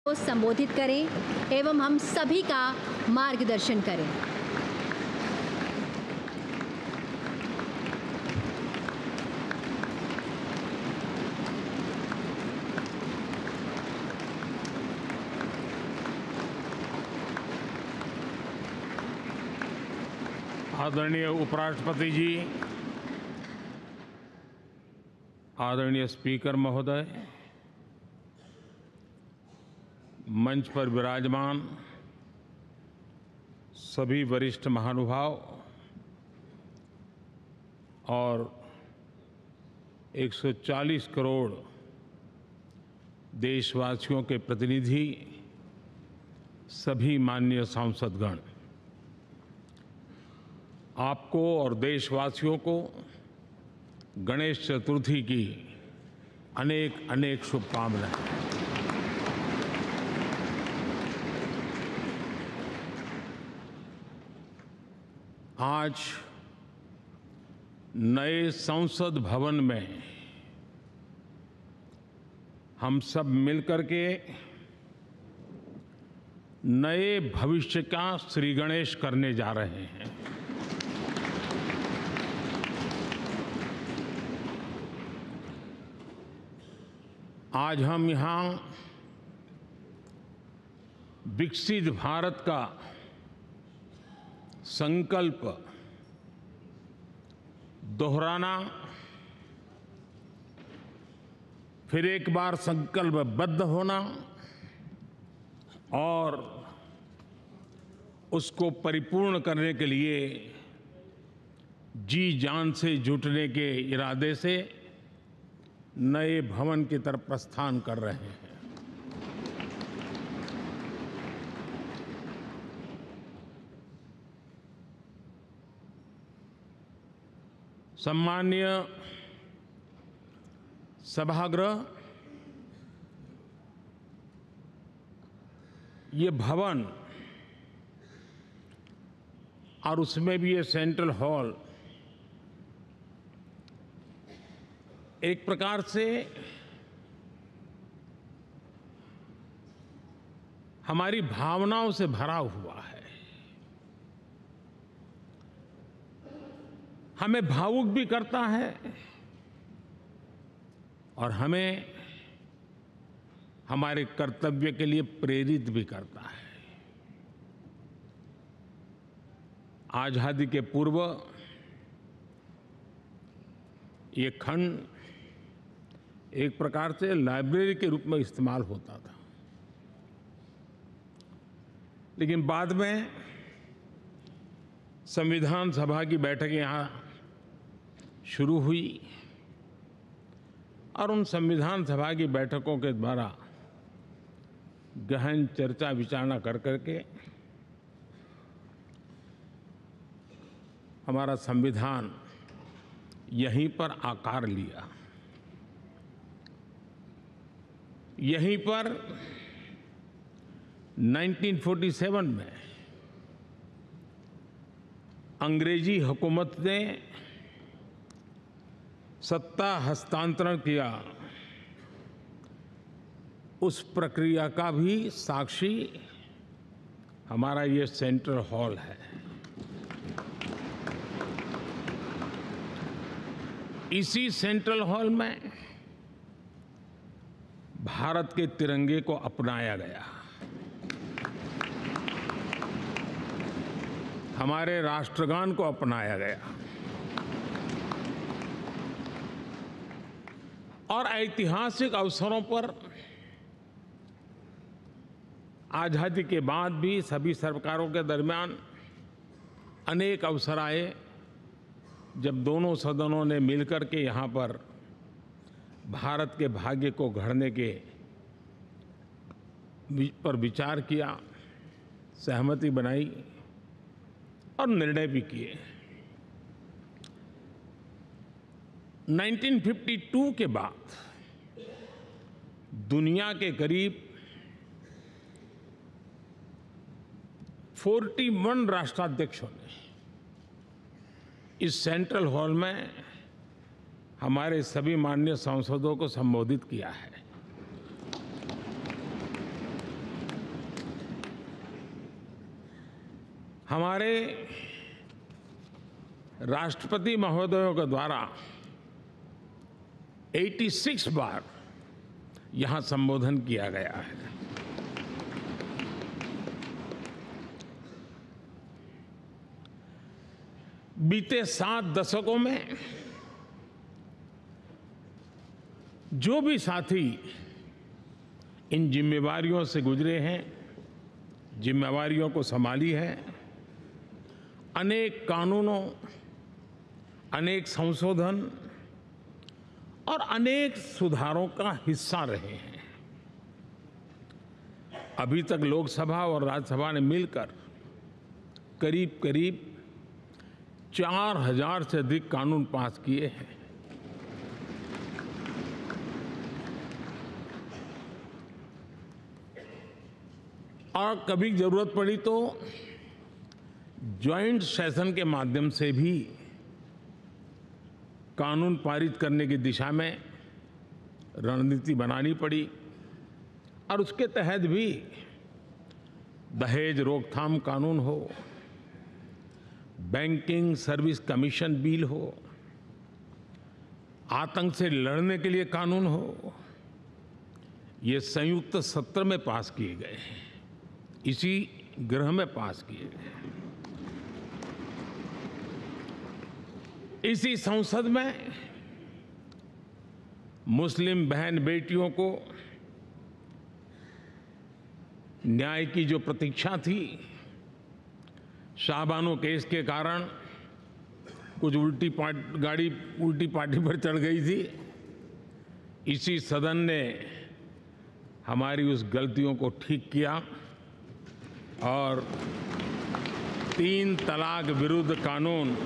को संबोधित करें एवं हम सभी का मार्गदर्शन करें। आदरणीय उपराष्ट्रपति जी, आदरणीय स्पीकर महोदय, मंच पर विराजमान सभी वरिष्ठ महानुभाव और 140 करोड़ देशवासियों के प्रतिनिधि, सभी माननीय सांसदगण, आपको और देशवासियों को गणेश चतुर्थी की अनेक अनेक शुभकामनाएं। आज नए संसद भवन में हम सब मिलकर के नए भविष्य का श्री गणेश करने जा रहे हैं। आज हम यहाँ विकसित भारत का संकल्प दोहराना, फिर एक बार संकल्पबद्ध होना और उसको परिपूर्ण करने के लिए जी जान से जुटने के इरादे से नए भवन की तरफ प्रस्थान कर रहे हैं। सम्माननीय सभागृह, ये भवन और उसमें भी ये सेंट्रल हॉल एक प्रकार से हमारी भावनाओं से भरा हुआ है। हमें भावुक भी करता है और हमें हमारे कर्तव्य के लिए प्रेरित भी करता है। आजादी के पूर्व ये खंड एक प्रकार से लाइब्रेरी के रूप में इस्तेमाल होता था, लेकिन बाद में संविधान सभा की बैठकें यहाँ शुरू हुई और उन संविधान सभा की बैठकों के द्वारा गहन चर्चा विचारणा कर करके हमारा संविधान यहीं पर आकार लिया। यहीं पर 1947 में अंग्रेजी हुकूमत ने सत्ता हस्तांतरण किया, उस प्रक्रिया का भी साक्षी हमारा ये सेंट्रल हॉल है। इसी सेंट्रल हॉल में भारत के तिरंगे को अपनाया गया, हमारे राष्ट्रगान को अपनाया गया और ऐतिहासिक अवसरों पर आजादी के बाद भी सभी सरकारों के दरमियान अनेक अवसर आए जब दोनों सदनों ने मिलकर के यहाँ पर भारत के भाग्य को गढ़ने के पर विचार किया, सहमति बनाई और निर्णय भी किए। 1952 के बाद दुनिया के करीब 41 राष्ट्राध्यक्षों ने इस सेंट्रल हॉल में हमारे सभी माननीय सांसदों को संबोधित किया है। हमारे राष्ट्रपति महोदयों के द्वारा 86 बार यहाँ संबोधन किया गया है। बीते 7 दशकों में जो भी साथी इन जिम्मेवारियों से गुजरे हैं, जिम्मेवारियों को संभाली है, अनेक कानूनों, अनेक संशोधन और अनेक सुधारों का हिस्सा रहे हैं। अभी तक लोकसभा और राज्यसभा ने मिलकर करीब करीब 4000 से अधिक कानून पास किए हैं। और कभी जरूरत पड़ी तो जॉइंट सेशन के माध्यम से भी कानून पारित करने की दिशा में रणनीति बनानी पड़ी और उसके तहत भी दहेज रोकथाम कानून हो, बैंकिंग सर्विस कमीशन बिल हो, आतंक से लड़ने के लिए कानून हो, ये संयुक्त सत्र में पास किए गए हैं, इसी गृह में पास किए गए। इसी संसद में मुस्लिम बहन बेटियों को न्याय की जो प्रतीक्षा थी, शाहबानो केस के कारण कुछ गाड़ी उल्टी पार्टी पर चढ़ गई थी। इसी सदन ने हमारी उस गलतियों को ठीक किया और 3 तलाक विरुद्ध कानून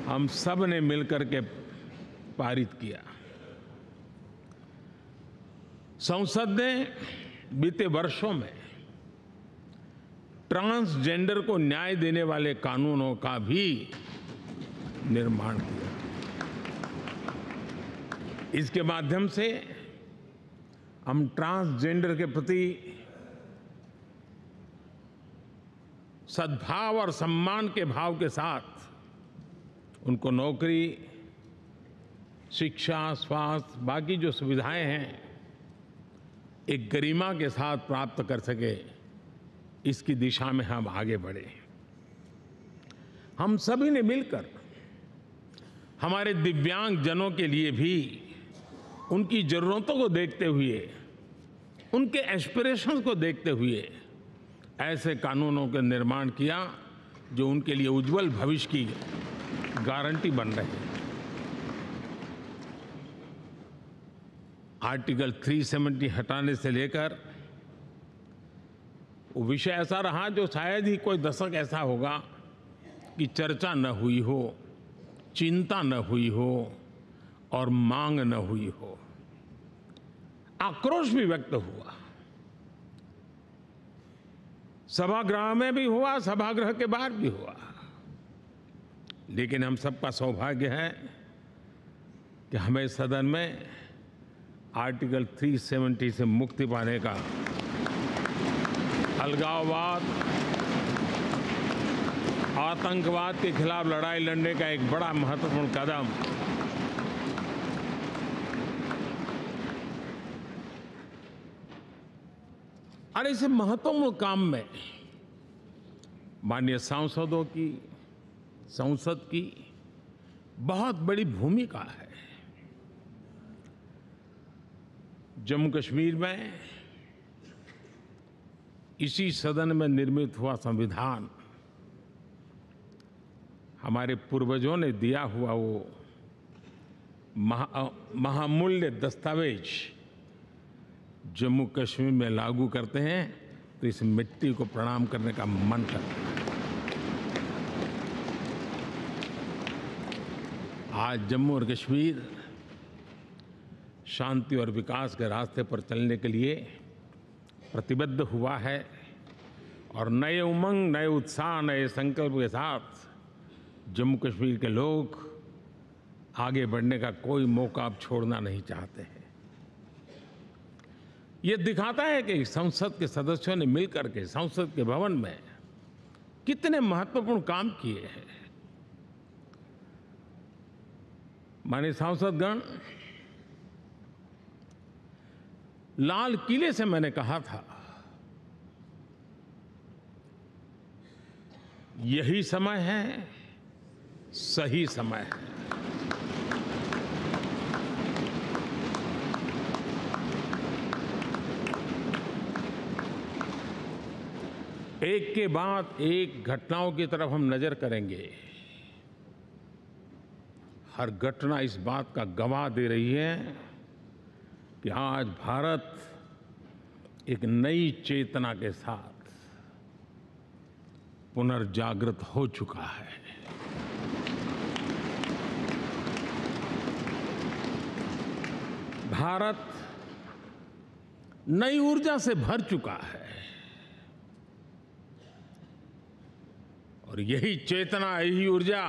हम सब ने मिलकर के पारित किया। संसद ने बीते वर्षों में ट्रांसजेंडर को न्याय देने वाले कानूनों का भी निर्माण किया। इसके माध्यम से हम ट्रांसजेंडर के प्रति सद्भाव और सम्मान के भाव के साथ उनको नौकरी, शिक्षा, स्वास्थ्य, बाकी जो सुविधाएं हैं, एक गरिमा के साथ प्राप्त कर सके, इसकी दिशा में हम आगे बढ़े। हम सभी ने मिलकर हमारे दिव्यांग जनों के लिए भी उनकी जरूरतों को देखते हुए, उनके एस्पिरेशंस को देखते हुए ऐसे कानूनों का निर्माण किया जो उनके लिए उज्जवल भविष्य की गारंटी बन रहे हैं। आर्टिकल 370 हटाने से लेकर वो विषय ऐसा रहा जो शायद ही कोई दशक ऐसा होगा कि चर्चा न हुई हो, चिंता न हुई हो और मांग न हुई हो। आक्रोश भी व्यक्त हुआ, सभागृह में भी हुआ, सभागृह के बाहर भी हुआ। लेकिन हम सबका सौभाग्य है कि हमें सदन में आर्टिकल 370 से मुक्ति पाने का, अलगाववाद, आतंकवाद के खिलाफ लड़ाई लड़ने का एक बड़ा महत्वपूर्ण कदम और इस महत्वपूर्ण काम में माननीय सांसदों की, संसद की बहुत बड़ी भूमिका है। जम्मू कश्मीर में इसी सदन में निर्मित हुआ संविधान हमारे पूर्वजों ने दिया हुआ वो महामूल्य दस्तावेज जम्मू कश्मीर में लागू करते हैं तो इस मिट्टी को प्रणाम करने का मन करता है। आज जम्मू और कश्मीर शांति और विकास के रास्ते पर चलने के लिए प्रतिबद्ध हुआ है और नए उमंग, नए उत्साह, नए संकल्प के साथ जम्मू कश्मीर के लोग आगे बढ़ने का कोई मौका अब छोड़ना नहीं चाहते हैं। ये दिखाता है कि संसद के सदस्यों ने मिलकर के संसद के भवन में कितने महत्वपूर्ण काम किए हैं। माननीय सांसदगण, लाल किले से मैंने कहा था, यही समय है, सही समय है। एक के बाद एक घटनाओं की तरफ हम नजर करेंगे। हर घटना इस बात का गवाह दे रही है कि आज भारत एक नई चेतना के साथ पुनर्जागृत हो चुका है। भारत नई ऊर्जा से भर चुका है और यही चेतना, यही ऊर्जा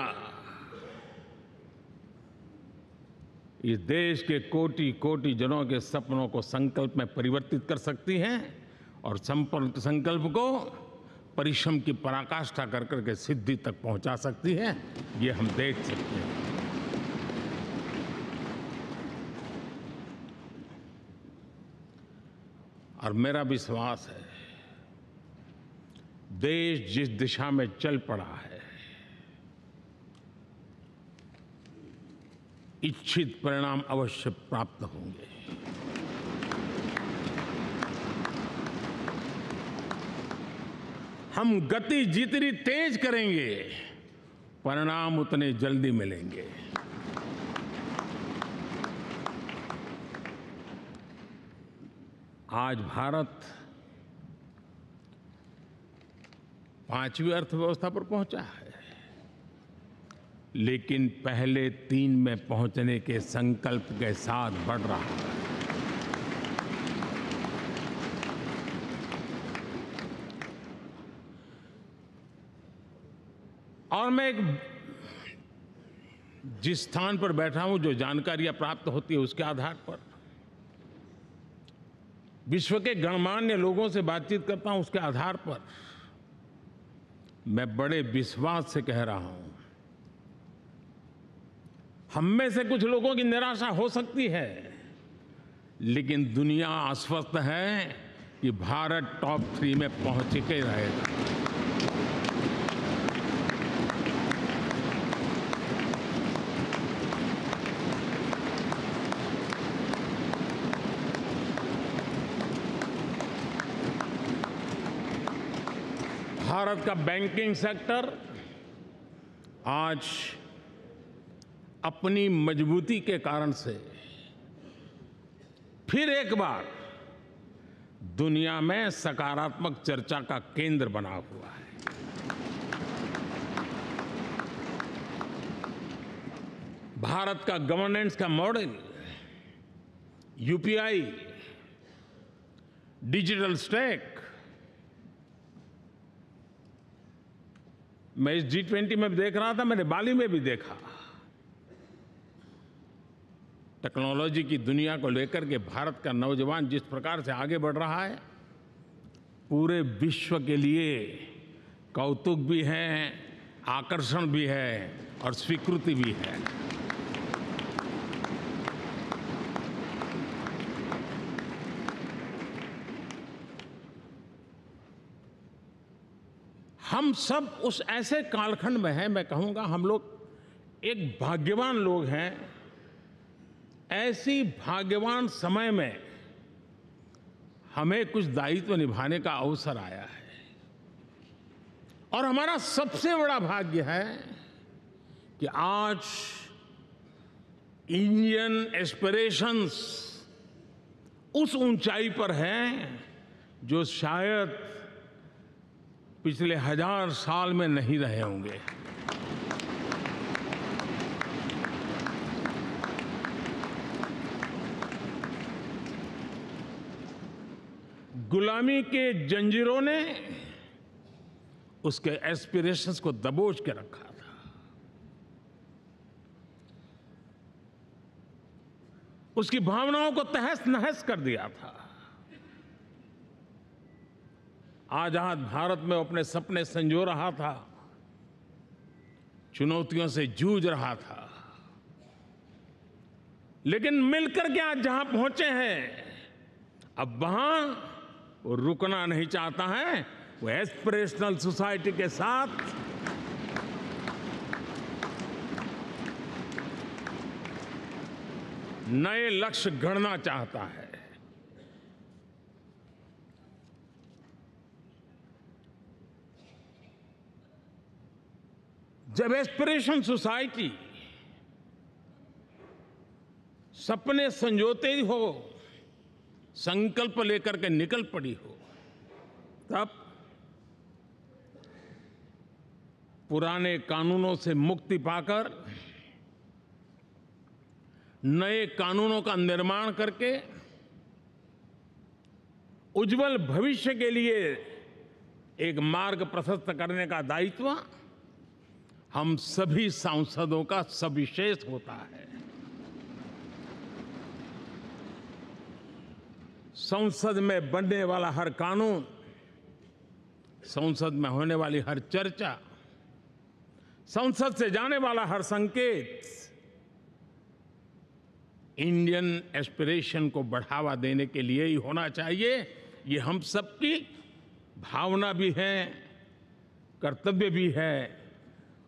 इस देश के कोटि कोटि जनों के सपनों को संकल्प में परिवर्तित कर सकती है और संकल्प को परिश्रम की पराकाष्ठा कर करके सिद्धि तक पहुंचा सकती है। ये हम देख सकते हैं। और मेरा विश्वास है, देश जिस दिशा में चल पड़ा है, इच्छित परिणाम अवश्य प्राप्त होंगे। हम गति जितनी तेज करेंगे, परिणाम उतने जल्दी मिलेंगे। आज भारत 5वीं अर्थव्यवस्था पर पहुंचा है, लेकिन पहले 3 में पहुंचने के संकल्प के साथ बढ़ रहा है। और मैं जिस स्थान पर बैठा हूं, जो जानकारियां प्राप्त होती है, उसके आधार पर विश्व के गणमान्य लोगों से बातचीत करता हूं, उसके आधार पर मैं बड़े विश्वास से कह रहा हूं, हम में से कुछ लोगों की निराशा हो सकती है, लेकिन दुनिया आश्वस्त है कि भारत टॉप 3 में पहुंच के रहेगा। भारत का बैंकिंग सेक्टर आज अपनी मजबूती के कारण से फिर एक बार दुनिया में सकारात्मक चर्चा का केंद्र बना हुआ है। भारत का गवर्नेंस का मॉडल, यूपीआई, डिजिटल स्टैक, मैं इस G20 में देख रहा था, मैंने बाली में भी देखा। टेक्नोलॉजी की दुनिया को लेकर के भारत का नौजवान जिस प्रकार से आगे बढ़ रहा है, पूरे विश्व के लिए कौतुक भी है, आकर्षण भी है और स्वीकृति भी है। हम सब उस ऐसे कालखंड में हैं, मैं कहूँगा हम लोग एक भाग्यवान लोग हैं। ऐसी भाग्यवान समय में हमें कुछ दायित्व निभाने का अवसर आया है और हमारा सबसे बड़ा भाग्य है कि आज इंडियन एस्पिरेशंस उस ऊंचाई पर हैं जो शायद पिछले 1000 साल में नहीं रहे होंगे। गुलामी के जंजीरों ने उसके एस्पिरेशंस को दबोच के रखा था। उसकी भावनाओं को तहस नहस कर दिया था। आजाद भारत में अपने सपने संजो रहा था, चुनौतियों से जूझ रहा था, लेकिन मिलकर के आज जहां पहुंचे हैं, अब वहां वो रुकना नहीं चाहता है। वो एस्पिरेशनल सोसाइटी के साथ नए लक्ष्य गढ़ना चाहता है। जब एस्पिरेशन सोसाइटी सपने संजोते ही हो, संकल्प लेकर के निकल पड़ी हो, तब पुराने कानूनों से मुक्ति पाकर नए कानूनों का निर्माण करके उज्जवल भविष्य के लिए एक मार्ग प्रशस्त करने का दायित्व हम सभी सांसदों का सविशेष होता है। संसद में बनने वाला हर कानून, संसद में होने वाली हर चर्चा, संसद से जाने वाला हर संकेत इंडियन एस्पिरेशन को बढ़ावा देने के लिए ही होना चाहिए। ये हम सबकी भावना भी है, कर्तव्य भी है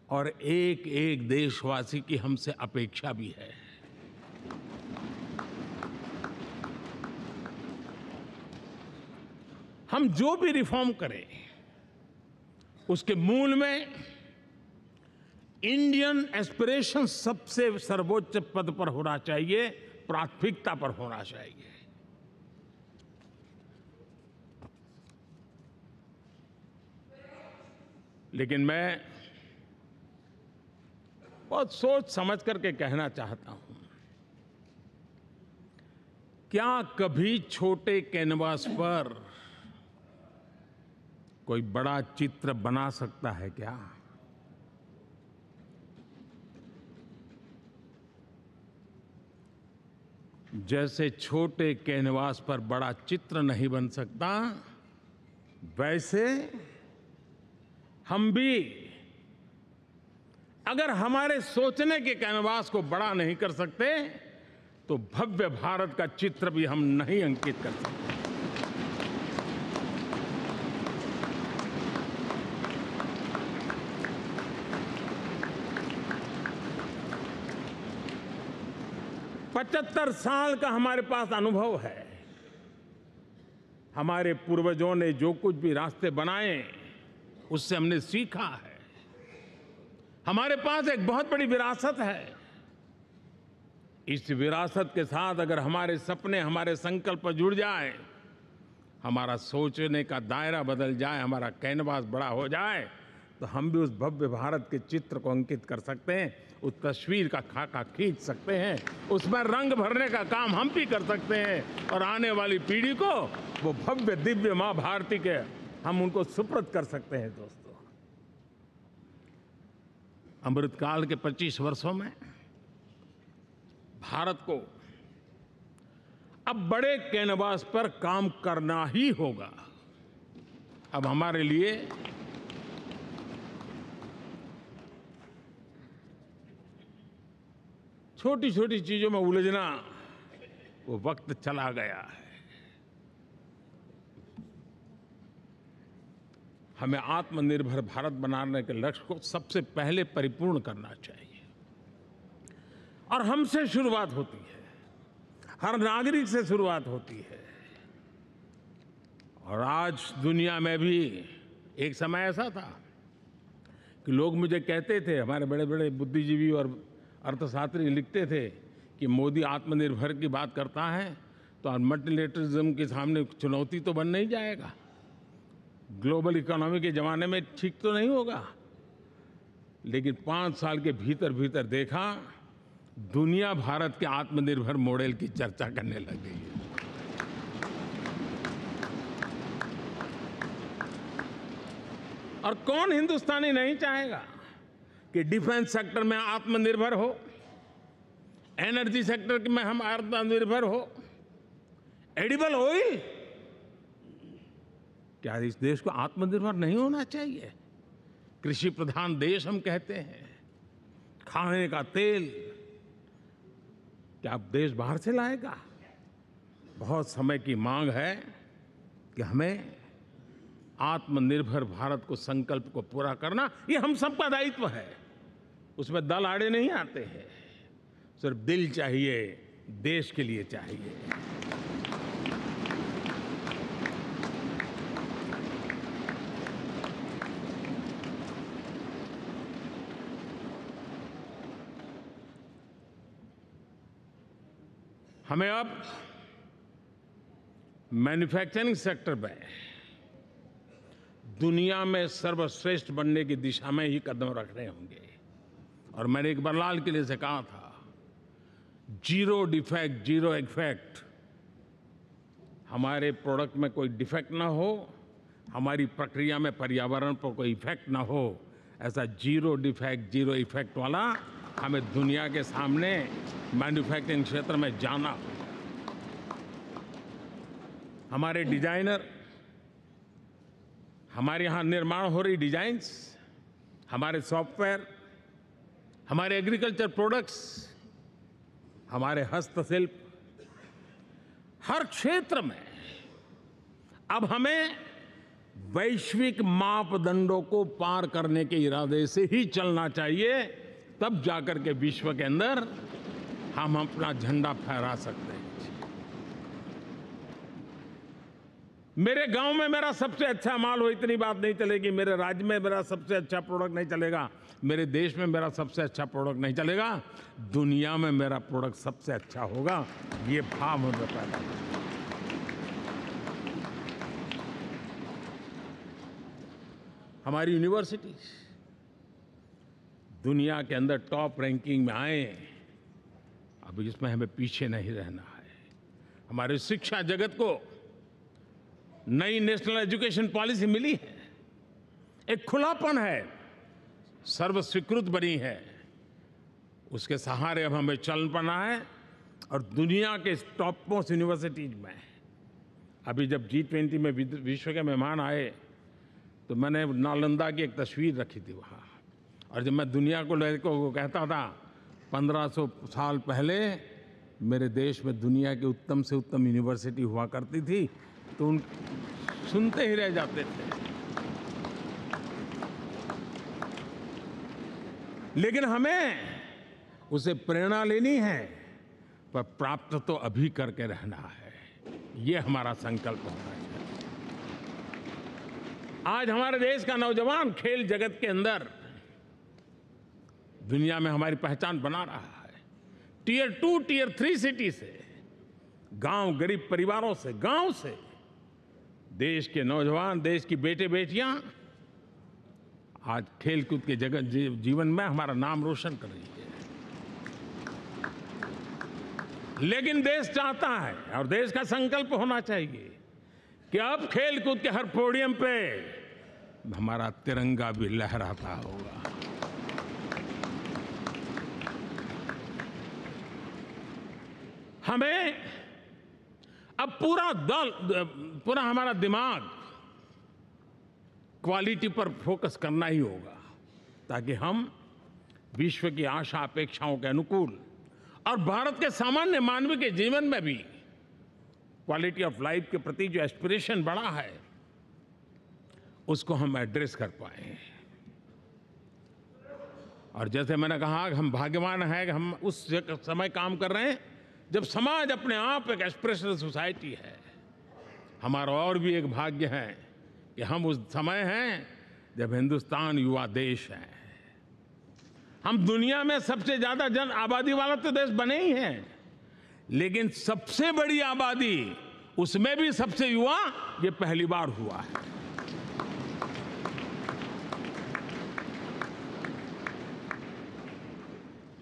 और एक एक देशवासी की हमसे अपेक्षा भी है। हम जो भी रिफॉर्म करें, उसके मूल में इंडियन एस्पिरेशन सबसे सर्वोच्च पद पर होना चाहिए, प्राथमिकता पर होना चाहिए। लेकिन मैं बहुत सोच समझ करके कहना चाहता हूं, क्या कभी छोटे कैनवास पर कोई बड़ा चित्र बना सकता है क्या? जैसे छोटे कैनवास पर बड़ा चित्र नहीं बन सकता, वैसे हम भी अगर हमारे सोचने के कैनवास को बड़ा नहीं कर सकते, तो भव्य भारत का चित्र भी हम नहीं अंकित कर सकते। पचहत्तर साल का हमारे पास अनुभव है। हमारे पूर्वजों ने जो कुछ भी रास्ते बनाए, उससे हमने सीखा है। हमारे पास एक बहुत बड़ी विरासत है। इस विरासत के साथ अगर हमारे सपने, हमारे संकल्प जुड़ जाए, हमारा सोचने का दायरा बदल जाए, हमारा कैनवास बड़ा हो जाए, तो हम भी उस भव्य भारत के चित्र को अंकित कर सकते हैं, उस तस्वीर का खाका खींच सकते हैं, उसमें रंग भरने का काम हम भी कर सकते हैं और आने वाली पीढ़ी को वो भव्य दिव्य मां भारती के हम उनको सुपुर्द कर सकते हैं। दोस्तों, अमृतकाल के 25 वर्षों में भारत को अब बड़े कैनवास पर काम करना ही होगा। अब हमारे लिए छोटी छोटी चीजों में उलझना, वो वक्त चला गया है। हमें आत्मनिर्भर भारत बनाने के लक्ष्य को सबसे पहले परिपूर्ण करना चाहिए और हमसे शुरुआत होती है, हर नागरिक से शुरुआत होती है। और आज दुनिया में भी एक समय ऐसा था कि लोग मुझे कहते थे, हमारे बड़े बड़े बुद्धिजीवी और अर्थशास्त्री लिखते थे कि मोदी आत्मनिर्भर की बात करता है तो मल्टीलेटरलिज्म के सामने चुनौती तो बन नहीं जाएगा, ग्लोबल इकोनॉमी के ज़माने में ठीक तो नहीं होगा। लेकिन 5 साल के भीतर भीतर देखा, दुनिया भारत के आत्मनिर्भर मॉडल की चर्चा करने लग गई है। और कौन हिंदुस्तानी नहीं चाहेगा कि डिफेंस सेक्टर में आत्मनिर्भर हो, एनर्जी सेक्टर में हम आत्मनिर्भर हो, एडिबल ऑयल क्या इस देश को आत्मनिर्भर नहीं होना चाहिए? कृषि प्रधान देश हम कहते हैं। खाने का तेल क्या अब देश बाहर से लाएगा? बहुत समय की मांग है कि हमें आत्मनिर्भर भारत को संकल्प को पूरा करना, ये हम सबका दायित्व है। उसमें दल आड़े नहीं आते हैं, सिर्फ दिल चाहिए, देश के लिए चाहिए। हमें अब मैन्युफैक्चरिंग सेक्टर में दुनिया में सर्वश्रेष्ठ बनने की दिशा में ही कदम रखने होंगे। और मैंने एक बार लाल किले से कहा था, जीरो डिफेक्ट जीरो इफेक्ट। हमारे प्रोडक्ट में कोई डिफेक्ट ना हो, हमारी प्रक्रिया में पर्यावरण पर कोई इफेक्ट ना हो, ऐसा जीरो डिफेक्ट जीरो इफेक्ट वाला हमें दुनिया के सामने मैन्युफैक्चरिंग क्षेत्र में जाना हो। हमारे डिजाइनर, हमारे यहाँ निर्माण हो रही डिजाइन्स, हमारे सॉफ्टवेयर, हमारे एग्रीकल्चर प्रोडक्ट्स, हमारे हस्तशिल्प, हर क्षेत्र में अब हमें वैश्विक मापदंडों को पार करने के इरादे से ही चलना चाहिए। तब जाकर के विश्व के अंदर हम अपना झंडा फहरा सकते हैं। मेरे गांव में मेरा सबसे अच्छा माल हो, इतनी बात नहीं चलेगी। मेरे राज्य में मेरा सबसे अच्छा प्रोडक्ट नहीं चलेगा। मेरे देश में मेरा सबसे अच्छा प्रोडक्ट नहीं चलेगा। दुनिया में मेरा प्रोडक्ट सबसे अच्छा होगा, ये भाव हमें पैदा होगा। हमारी यूनिवर्सिटीज दुनिया के अंदर टॉप रैंकिंग में आए, अब इसमें हमें पीछे नहीं रहना है। हमारे शिक्षा जगत को नई नेशनल एजुकेशन पॉलिसी मिली है, एक खुलापन है, सर्व स्वीकृत बनी है। उसके सहारे अब हमें चल पड़ना है। और दुनिया के टॉप मोस्ट यूनिवर्सिटीज में अभी जब G20 में विश्व के मेहमान आए तो मैंने नालंदा की एक तस्वीर रखी थी वहाँ। और जब मैं दुनिया को कहता था 1500 साल पहले मेरे देश में दुनिया की उत्तम से उत्तम यूनिवर्सिटी हुआ करती थी, तो उन सुनते ही रह जाते थे। लेकिन हमें उसे प्रेरणा लेनी है, पर प्राप्त तो अभी करके रहना है। ये हमारा संकल्प होना चाहिए। आज हमारे देश का नौजवान खेल जगत के अंदर दुनिया में हमारी पहचान बना रहा है। टियर 2, टियर 3 सिटी से, गांव, गरीब परिवारों से, गांव से देश के नौजवान, देश की बेटे बेटियां आज खेलकूद के जगत जीवन में हमारा नाम रोशन कर रही है। लेकिन देश चाहता है और देश का संकल्प होना चाहिए कि अब खेलकूद के हर पोडियम पे हमारा तिरंगा भी लहराता होगा। हमें अब पूरा हमारा दिमाग क्वालिटी पर फोकस करना ही होगा, ताकि हम विश्व की आशा अपेक्षाओं के अनुकूल और भारत के सामान्य मानव के जीवन में भी क्वालिटी ऑफ लाइफ के प्रति जो एस्पिरेशन बढ़ा है, उसको हम एड्रेस कर पाए। और जैसे मैंने कहा कि हम भाग्यवान हैं कि हम उस समय काम कर रहे हैं जब समाज अपने आप एक एस्पिरेशनल सोसाइटी है। हमारा और भी एक भाग्य है कि हम उस समय हैं जब हिंदुस्तान युवा देश है। हम दुनिया में सबसे ज्यादा जन आबादी वाला तो देश बने ही हैं, लेकिन सबसे बड़ी आबादी, उसमें भी सबसे युवा, ये पहली बार हुआ है।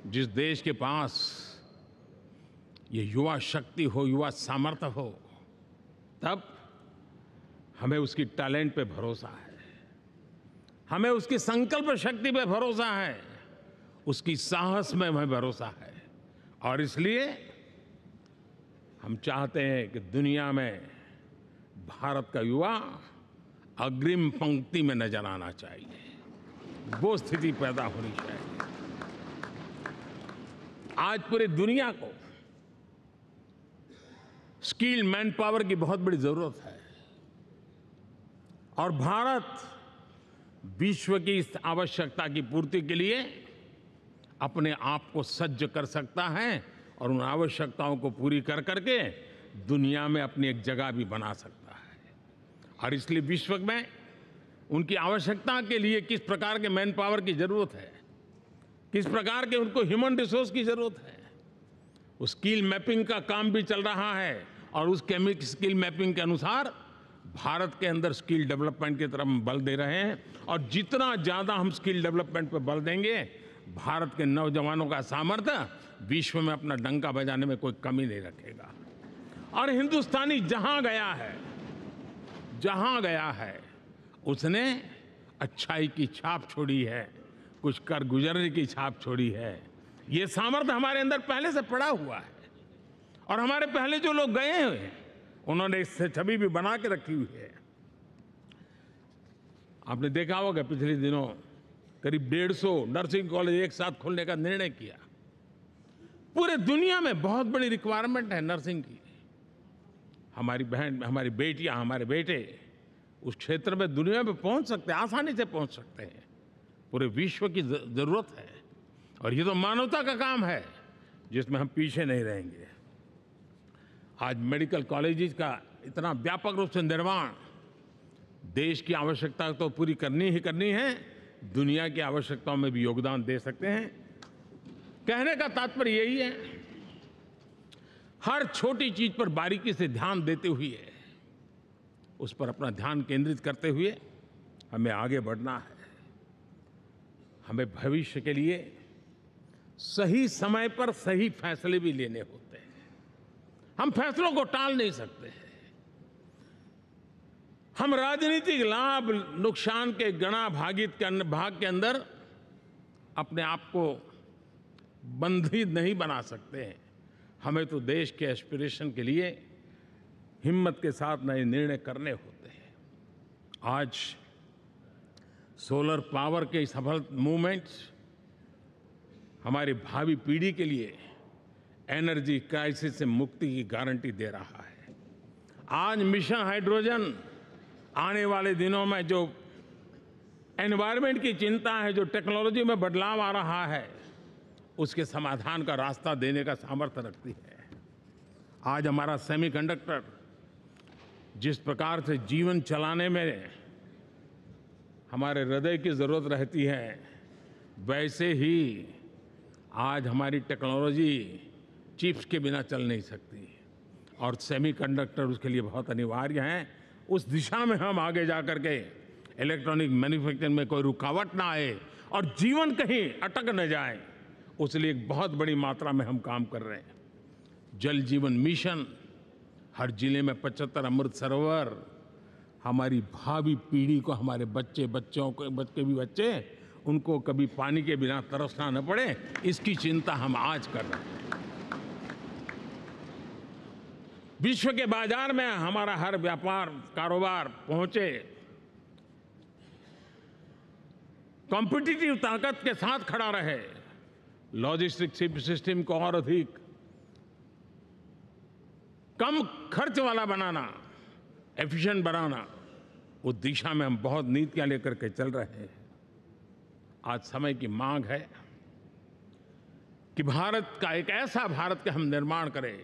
जिस देश के पास ये युवा शक्ति हो, युवा सामर्थ्य हो, तब हमें उसकी टैलेंट पे भरोसा है, हमें उसकी संकल्प शक्ति पे भरोसा है, उसकी साहस में हमें भरोसा है। और इसलिए हम चाहते हैं कि दुनिया में भारत का युवा अग्रिम पंक्ति में नजर आना चाहिए, वो स्थिति पैदा होनी चाहिए। आज पूरी दुनिया को स्किल्ड मैन पावर की बहुत बड़ी जरूरत है और भारत विश्व की इस आवश्यकता की पूर्ति के लिए अपने आप को सज्ज कर सकता है और उन आवश्यकताओं को पूरी कर करके दुनिया में अपनी एक जगह भी बना सकता है। और इसलिए विश्व में उनकी आवश्यकता के लिए किस प्रकार के मैन पावर की जरूरत है, किस प्रकार के उनको ह्यूमन रिसोर्स की जरूरत है, उस स्किल मैपिंग का काम भी चल रहा है और उस स्किल मैपिंग के अनुसार भारत के अंदर स्किल डेवलपमेंट की तरफ हम बल दे रहे हैं। और जितना ज़्यादा हम स्किल डेवलपमेंट पर बल देंगे, भारत के नौजवानों का सामर्थ्य विश्व में अपना डंका बजाने में कोई कमी नहीं रखेगा। और हिंदुस्तानी जहाँ गया है उसने अच्छाई की छाप छोड़ी है, कुछ कर गुजरने की छाप छोड़ी है। ये सामर्थ्य हमारे अंदर पहले से पड़ा हुआ है और हमारे पहले जो लोग गए हैं उन्होंने इससे छवि भी बना के रखी हुई है। आपने देखा होगा पिछले दिनों करीब 150 नर्सिंग कॉलेज एक साथ खोलने का निर्णय किया। पूरे दुनिया में बहुत बड़ी रिक्वायरमेंट है नर्सिंग की। हमारी बहन, हमारी बेटियां, हमारे बेटे उस क्षेत्र में दुनिया में पहुंच सकते हैं, आसानी से पहुंच सकते हैं। पूरे विश्व की जरूरत है और ये तो मानवता का काम है जिसमें हम पीछे नहीं रहेंगे। आज मेडिकल कॉलेजेस का इतना व्यापक रूप से निर्माण देश की आवश्यकता तो पूरी करनी ही करनी है, दुनिया की आवश्यकताओं में भी योगदान दे सकते हैं। कहने का तात्पर्य यही है, हर छोटी चीज पर बारीकी से ध्यान देते हुए, उस पर अपना ध्यान केंद्रित करते हुए हमें आगे बढ़ना है। हमें भविष्य के लिए सही समय पर सही फैसले भी लेने होते हैं। हम फैसलों को टाल नहीं सकते हैं। हम राजनीतिक लाभ नुकसान के गणा भाग के अंदर अपने आप को बंधित नहीं बना सकते हैं। हमें तो देश के एस्पिरेशन के लिए हिम्मत के साथ नए निर्णय करने होते हैं। आज सोलर पावर के सफल मूवमेंट्स हमारी भावी पीढ़ी के लिए एनर्जी क्राइसिस से मुक्ति की गारंटी दे रहा है। आज मिशन हाइड्रोजन आने वाले दिनों में जो एनवायरनमेंट की चिंता है, जो टेक्नोलॉजी में बदलाव आ रहा है, उसके समाधान का रास्ता देने का सामर्थ्य रखती है। आज हमारा सेमीकंडक्टर जिस प्रकार से जीवन चलाने में हमारे हृदय की ज़रूरत रहती है, वैसे ही आज हमारी टेक्नोलॉजी चिप्स के बिना चल नहीं सकती और सेमीकंडक्टर उसके लिए बहुत अनिवार्य हैं। उस दिशा में हम आगे जा कर के इलेक्ट्रॉनिक मैन्युफैक्चरिंग में कोई रुकावट ना आए और जीवन कहीं अटक न जाए, उसलिए एक बहुत बड़ी मात्रा में हम काम कर रहे हैं। जल जीवन मिशन, हर जिले में 75 अमृत सरोवर, हमारी भावी पीढ़ी को, हमारे बच्चों को उनको कभी पानी के बिना तरसना न पड़े, इसकी चिंता हम आज कर रहे हैं। विश्व के बाजार में हमारा हर व्यापार कारोबार पहुंचे, कॉम्पिटिटिव ताकत के साथ खड़ा रहे, लॉजिस्टिक सिस्टम को और अधिक कम खर्च वाला बनाना, एफिशिएंट बनाना, उस दिशा में हम बहुत नीतियां लेकर के चल रहे हैं। आज समय की मांग है कि भारत का एक ऐसा भारत का हम निर्माण करें।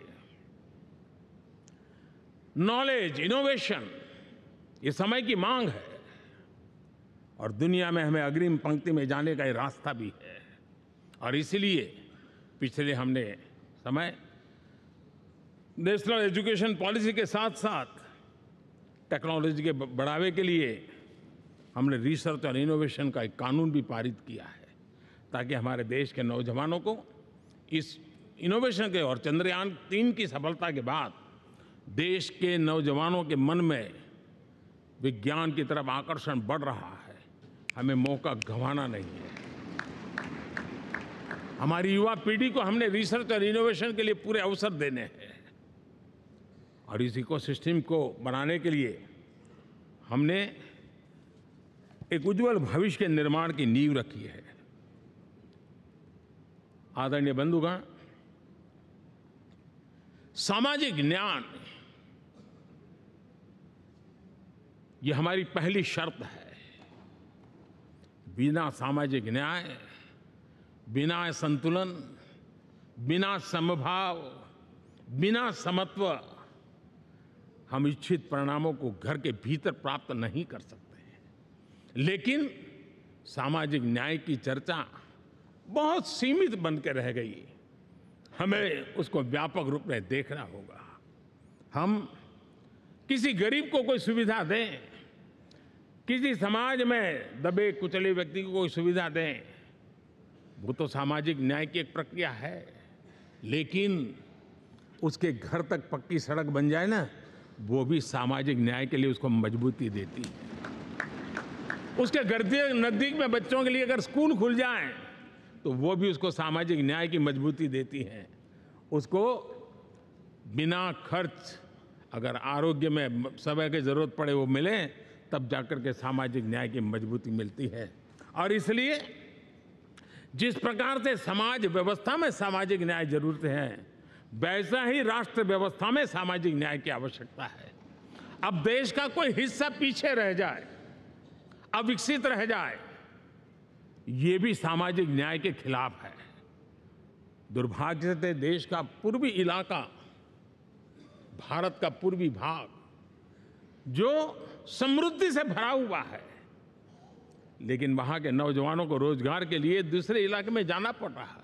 नॉलेज, इनोवेशन, ये समय की मांग है और दुनिया में हमें अग्रिम पंक्ति में जाने का ये रास्ता भी है। और इसलिए पिछले हमने समय नेशनल एजुकेशन पॉलिसी के साथ साथ टेक्नोलॉजी के बढ़ावे के लिए हमने रिसर्च और इनोवेशन का एक कानून भी पारित किया है, ताकि हमारे देश के नौजवानों को इस इनोवेशन के और चंद्रयान 3 की सफलता के बाद देश के नौजवानों के मन में विज्ञान की तरफ आकर्षण बढ़ रहा है। हमें मौका गंवाना नहीं है। हमारी युवा पीढ़ी को हमने रिसर्च और इनोवेशन के लिए पूरे अवसर देने हैं और इस इकोसिस्टम को बनाने के लिए हमने एक उज्जवल भविष्य के निर्माण की नींव रखी है। आदरणीय बंधुगण, सामाजिक न्याय ये हमारी पहली शर्त है। बिना सामाजिक न्याय, बिना संतुलन, बिना समभाव, बिना समत्व हम इच्छित परिणामों को घर के भीतर प्राप्त नहीं कर सकते हैं। लेकिन सामाजिक न्याय की चर्चा बहुत सीमित बन के रह गई। हमें उसको व्यापक रूप में देखना होगा। हम किसी गरीब को कोई सुविधा दें, किसी समाज में दबे कुचले व्यक्ति को कोई सुविधा दें, वो तो सामाजिक न्याय की एक प्रक्रिया है। लेकिन उसके घर तक पक्की सड़क बन जाए ना, वो भी सामाजिक न्याय के लिए उसको मजबूती देती है। उसके घर के नजदीक में बच्चों के लिए अगर स्कूल खुल जाए तो वो भी उसको सामाजिक न्याय की मजबूती देती है। उसको बिना खर्च अगर आरोग्य में समय की जरूरत पड़े वो मिले, तब जाकर के सामाजिक न्याय की मजबूती मिलती है। और इसलिए जिस प्रकार से समाज व्यवस्था में सामाजिक न्याय जरूरत है, वैसा ही राष्ट्र व्यवस्था में सामाजिक न्याय की आवश्यकता है। अब देश का कोई हिस्सा पीछे रह जाए, अविकसित रह जाए, ये भी सामाजिक न्याय के खिलाफ है। दुर्भाग्य से देश का पूर्वी इलाका, भारत का पूर्वी भाग जो समृद्धि से भरा हुआ है, लेकिन वहां के नौजवानों को रोजगार के लिए दूसरे इलाके में जाना पड़ रहा है।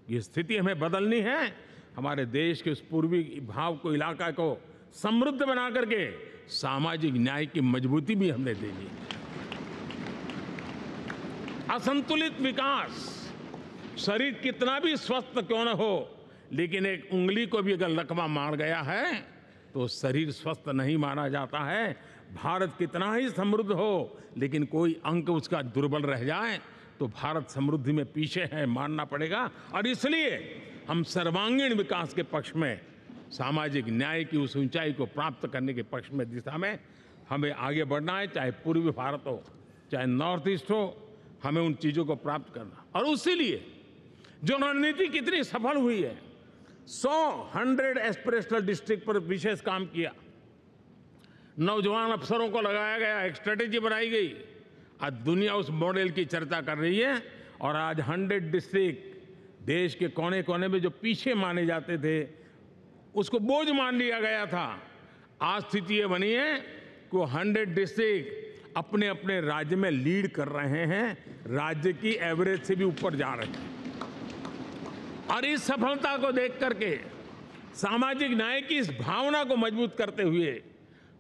ये स्थिति हमें बदलनी है। हमारे देश के उस पूर्वी भाग को, इलाका को समृद्ध बना करके सामाजिक न्याय की मजबूती भी हमने देनी है। असंतुलित विकास, शरीर कितना भी स्वस्थ क्यों न हो, लेकिन एक उंगली को भी अगर लकवा मार गया है तो शरीर स्वस्थ नहीं माना जाता है। भारत कितना ही समृद्ध हो, लेकिन कोई अंग उसका दुर्बल रह जाए तो भारत समृद्धि में पीछे है, मानना पड़ेगा। और इसलिए हम सर्वांगीण विकास के पक्ष में, सामाजिक न्याय की उस ऊंचाई को प्राप्त करने के पक्ष में, दिशा में हमें आगे बढ़ना है। चाहे पूर्वी भारत हो, चाहे नॉर्थ ईस्ट हो, हमें उन चीजों को प्राप्त करना। और उसी लिए जो रणनीति कितनी सफल हुई है, 100 एस्पिरेशनल डिस्ट्रिक्ट पर विशेष काम किया, नौजवान अफसरों को लगाया गया, एक स्ट्रेटेजी बनाई गई। आज दुनिया उस मॉडल की चर्चा कर रही है। और आज 100 डिस्ट्रिक्ट, देश के कोने कोने में जो पीछे माने जाते थे, उसको बोझ मान लिया गया था। आज स्थिति ये बनी है कि 100 डिस्ट्रिक्ट अपने अपने राज्य में लीड कर रहे हैं, राज्य की एवरेज से भी ऊपर जा रहे हैं। और इस सफलता को देख करके, सामाजिक न्याय की इस भावना को मजबूत करते हुए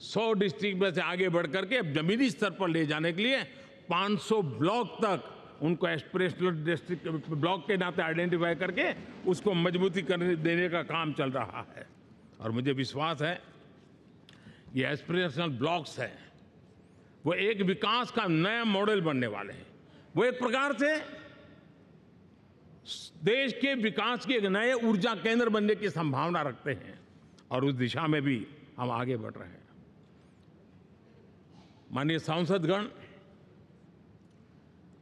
100 डिस्ट्रिक्ट में से आगे बढ़ करके अब जमीनी स्तर पर ले जाने के लिए 500 ब्लॉक तक उनको एस्पिरेशनल डिस्ट्रिक्ट ब्लॉक के नाते आइडेंटिफाई करके उसको मजबूती करने देने का काम चल रहा है। और मुझे विश्वास है ये एस्पिरेशनल ब्लॉक्स हैं, वो एक विकास का नया मॉडल बनने वाले हैं। वो एक प्रकार से देश के विकास के एक नए ऊर्जा केंद्र बनने की संभावना रखते हैं। और उस दिशा में भी हम आगे बढ़ रहे हैं। माननीय सांसदगण,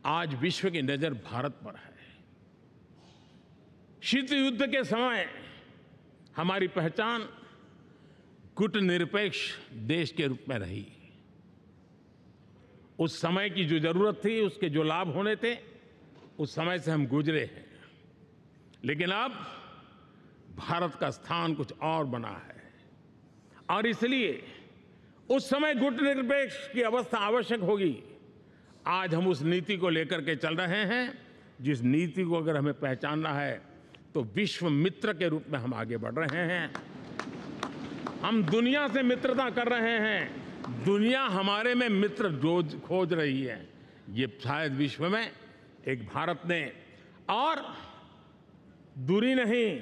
आज विश्व की नजर भारत पर है। शीत युद्ध के समय हमारी पहचान गुटनिरपेक्ष देश के रूप में रही। उस समय की जो जरूरत थी, उसके जो लाभ होने थे, उस समय से हम गुजरे हैं। लेकिन अब भारत का स्थान कुछ और बना है। और इसलिए उस समय गुटनिरपेक्ष की अवस्था आवश्यक होगी। आज हम उस नीति को लेकर के चल रहे हैं, जिस नीति को अगर हमें पहचानना है तो विश्व मित्र के रूप में हम आगे बढ़ रहे हैं। हम दुनिया से मित्रता कर रहे हैं, दुनिया हमारे में मित्र खोज रही है। ये शायद विश्व में एक भारत ने, और दूरी नहीं,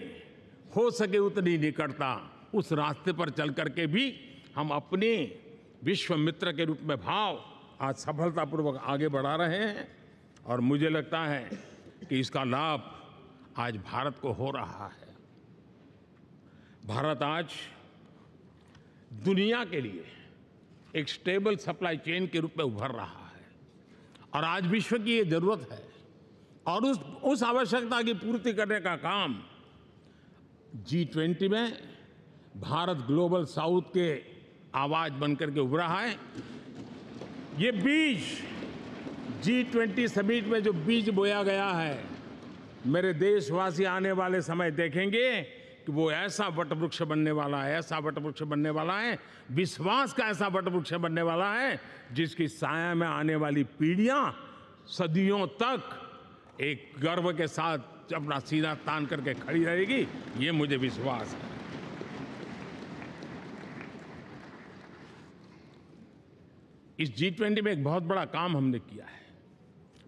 हो सके उतनी निकटता, उस रास्ते पर चल करके भी हम अपने विश्व मित्र के रूप में भाव आज सफलतापूर्वक आगे बढ़ा रहे हैं। और मुझे लगता है कि इसका लाभ आज भारत को हो रहा है। भारत आज दुनिया के लिए एक स्टेबल सप्लाई चेन के रूप में उभर रहा है। और आज विश्व की ये जरूरत है और उस आवश्यकता की पूर्ति करने का काम G20 में भारत ग्लोबल साउथ के आवाज बनकर के उभरा है। ये बीज G20 समिट में जो बीज बोया गया है, मेरे देशवासी आने वाले समय देखेंगे कि वो ऐसा वटवृक्ष बनने वाला है, ऐसा वटवृक्ष बनने वाला है, विश्वास का ऐसा वटवृक्ष बनने वाला है जिसकी साया में आने वाली पीढ़ियां सदियों तक एक गर्व के साथ अपना सीना तान करके खड़ी रहेगी। ये मुझे विश्वास है। इस G20 में एक बहुत बड़ा काम हमने किया है,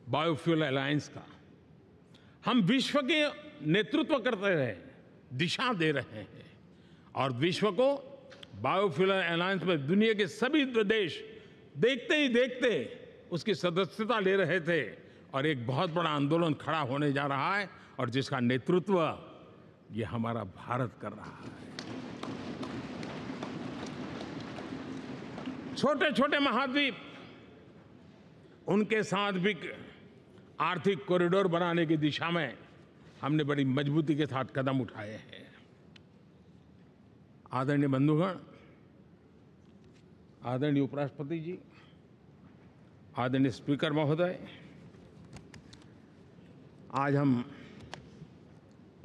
बायोफ्यूल अलायंस का। हम विश्व के नेतृत्व करते रहे, दिशा दे रहे हैं और विश्व को बायोफ्यूल अलायंस में दुनिया के सभी देश देखते ही देखते उसकी सदस्यता ले रहे थे और एक बहुत बड़ा आंदोलन खड़ा होने जा रहा है और जिसका नेतृत्व ये हमारा भारत कर रहा है। छोटे छोटे महाद्वीप, उनके साथ भी आर्थिक कॉरिडोर बनाने की दिशा में हमने बड़ी मजबूती के साथ कदम उठाए हैं। आदरणीय बंधुगण, आदरणीय उपराष्ट्रपति जी, आदरणीय स्पीकर महोदय, आज हम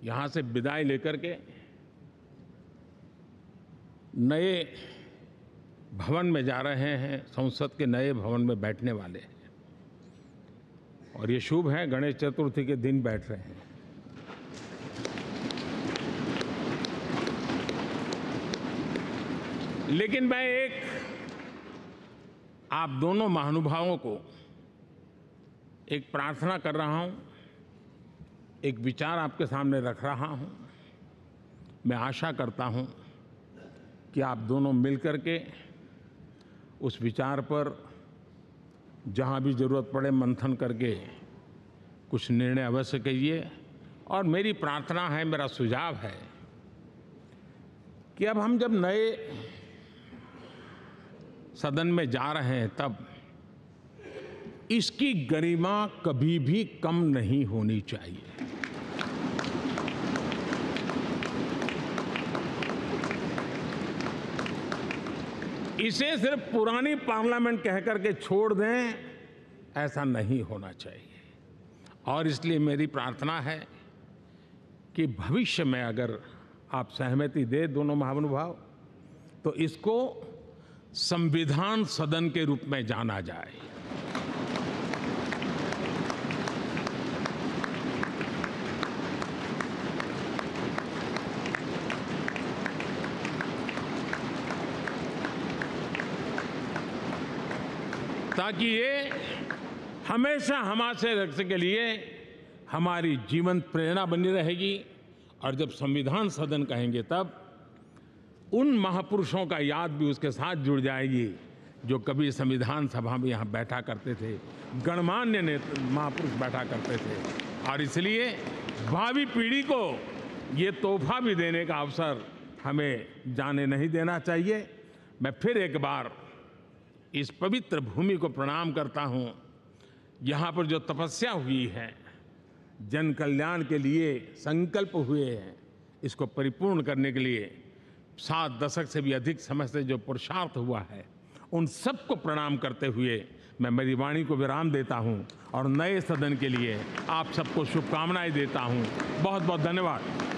यहाँ से विदाई लेकर के नए भवन में जा रहे हैं, संसद के नए भवन में बैठने वाले हैं और ये शुभ है, गणेश चतुर्थी के दिन बैठ रहे हैं। लेकिन मैं एक आप दोनों महानुभावों को एक प्रार्थना कर रहा हूं, एक विचार आपके सामने रख रहा हूं। मैं आशा करता हूं कि आप दोनों मिलकर के उस विचार पर जहां भी जरूरत पड़े मंथन करके कुछ निर्णय अवश्य कीजिए। और मेरी प्रार्थना है, मेरा सुझाव है कि अब हम जब नए सदन में जा रहे हैं तब इसकी गरिमा कभी भी कम नहीं होनी चाहिए। इसे सिर्फ पुरानी पार्लियामेंट कह करके छोड़ दें, ऐसा नहीं होना चाहिए। और इसलिए मेरी प्रार्थना है कि भविष्य में अगर आप सहमति दे दोनों महानुभाव, तो इसको संविधान सदन के रूप में जाना जाए। ताकि ये हमेशा हमारे रक्षा के लिए हमारी जीवन प्रेरणा बनी रहेगी। और जब संविधान सदन कहेंगे तब उन महापुरुषों का याद भी उसके साथ जुड़ जाएगी जो कभी संविधान सभा में यहाँ बैठा करते थे, गणमान्य महापुरुष बैठा करते थे। और इसलिए भावी पीढ़ी को ये तोहफा भी देने का अवसर हमें जाने नहीं देना चाहिए। मैं फिर एक बार इस पवित्र भूमि को प्रणाम करता हूँ। यहाँ पर जो तपस्या हुई है, जन कल्याण के लिए संकल्प हुए हैं, इसको परिपूर्ण करने के लिए 7 दशक से भी अधिक समय से जो पुरुषार्थ हुआ है, उन सबको प्रणाम करते हुए मैं मेरी वाणी को विराम देता हूँ और नए सदन के लिए आप सबको शुभकामनाएं देता हूँ। बहुत बहुत धन्यवाद।